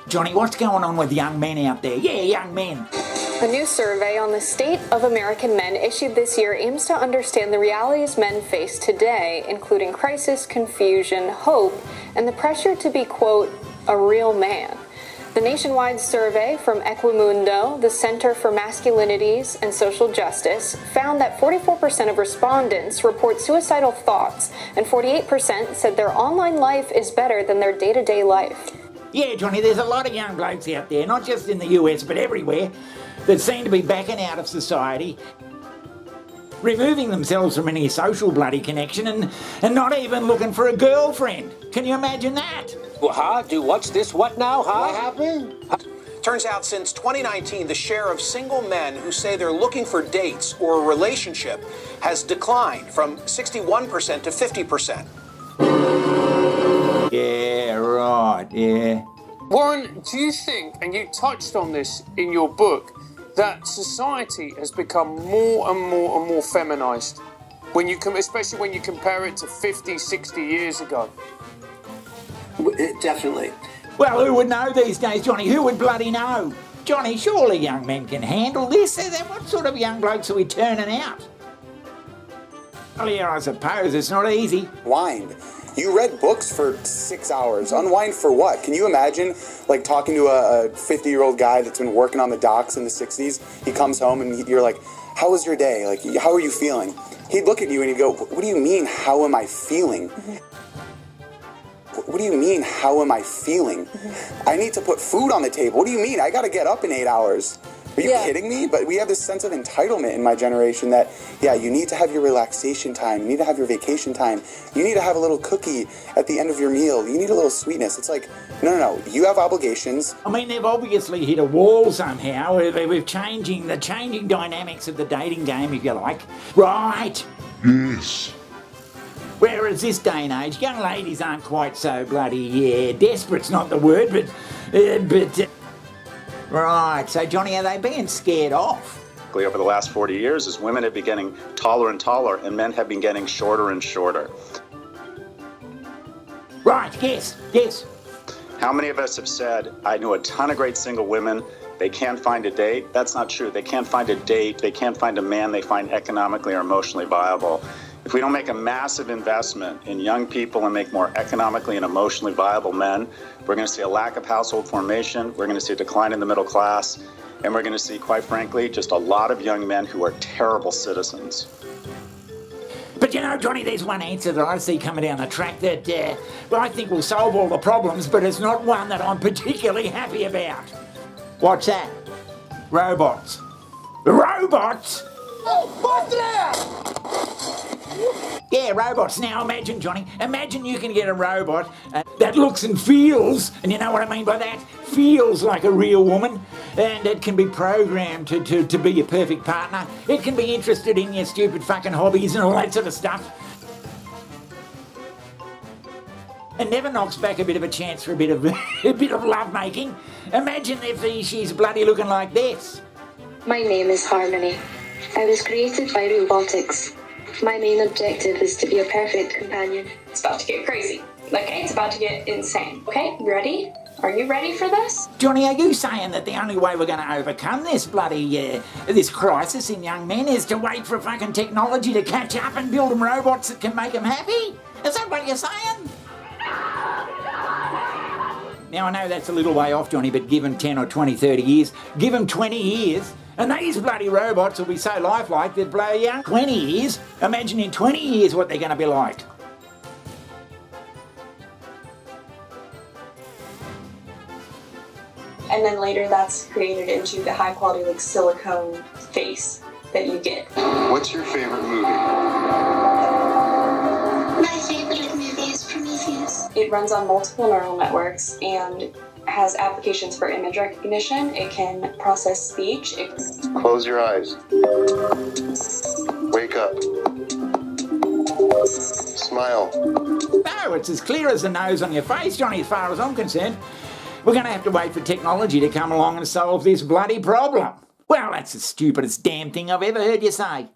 Johnny, what's going on with young men out there? Yeah, young men. A new survey on the state of American men issued this year aims to understand the realities men face today, including crisis, confusion, hope, and the pressure to be, quote, a real man. The nationwide survey from Equimundo, the Center for Masculinities and Social Justice, found that 44% of respondents report suicidal thoughts, and 48% said their online life is better than their day-to-day life. Yeah, Johnny, there's a lot of young blokes out there, not just in the US, but everywhere, that seem to be backing out of society, removing themselves from any social bloody connection and not even looking for a girlfriend. Can you imagine that? Well, huh? Do what's this? What now, huh? What happened? Turns out since 2019, the share of single men who say they're looking for dates or a relationship has declined from 61% to 50%. Yeah, right, yeah. Warren, do you think, and you touched on this in your book, that society has become more and more and more feminized, especially when you compare it to 50, 60 years ago? Definitely. Well, who would know these days, Johnny? Who would bloody know? Johnny, surely young men can handle this. What sort of young blokes are we turning out? Well, yeah, I suppose it's not easy. Wind. You read books for 6 hours. Unwind for what? Can you imagine, like, talking to a 50-year-old guy that's been working on the docks in the 60s? He comes home and you're like, how was your day? Like, how are you feeling? He'd look at you and he'd go, what do you mean, how am I feeling? What do you mean, how am I feeling? I need to put food on the table. What do you mean? I got to get up in 8 hours. Are you kidding me? But we have this sense of entitlement in my generation that, yeah, you need to have your relaxation time. You need to have your vacation time. You need to have a little cookie at the end of your meal. You need a little sweetness. It's like, no. You have obligations. I mean, they've obviously hit a wall somehow. We're changing dynamics of the dating game, if you like. Right. Yes. Whereas this day and age, young ladies aren't quite so bloody, desperate's not the word, but right, so Johnny, are they being scared off? Over the last 40 years, as women have been getting taller and taller and men have been getting shorter and shorter. Right, yes. How many of us have said, I know a ton of great single women, they can't find a date? That's not true. They can't find a date, they can't find a man they find economically or emotionally viable. If we don't make a massive investment in young people and make more economically and emotionally viable men, we're going to see a lack of household formation, we're going to see a decline in the middle class, and we're going to see, quite frankly, just a lot of young men who are terrible citizens. But you know, Johnny, there's one answer that I see coming down the track that I think will solve all the problems, but it's not one that I'm particularly happy about. What's that? Robots. Robots? Oh, what's that? Yeah, robots. Now imagine, Johnny, imagine you can get a robot that looks and feels, and you know what I mean by that? Feels like a real woman, and it can be programmed to be your perfect partner. It can be interested in your stupid fucking hobbies and all that sort of stuff. And never knocks back a bit of a chance for a bit of love making. Imagine if she's bloody looking like this. My name is Harmony. I was created by robotics. My main objective is to be a perfect companion. It's about to get crazy. Okay, it's about to get insane. Okay, ready? Are you ready for this? Johnny, are you saying that the only way we're going to overcome this bloody, this crisis in young men is to wait for fucking technology to catch up and build them robots that can make them happy? Is that what you're saying? Now, I know that's a little way off, Johnny, but give them 10 or 20, 30 years, give them 20 years, and these bloody robots will be so lifelike they'd blow you out. 20 years? Imagine in 20 years what they're going to be like. And then later that's created into the high quality like silicone face that you get. What's your favorite movie? My favorite movie is Prometheus. It runs on multiple neural networks and has applications for image recognition. It can process speech. Close your eyes. Wake up. Smile. No, it's as clear as the nose on your face, Johnny, as far as I'm concerned. We're going to have to wait for technology to come along and solve this bloody problem. Well, that's the stupidest damn thing I've ever heard you say.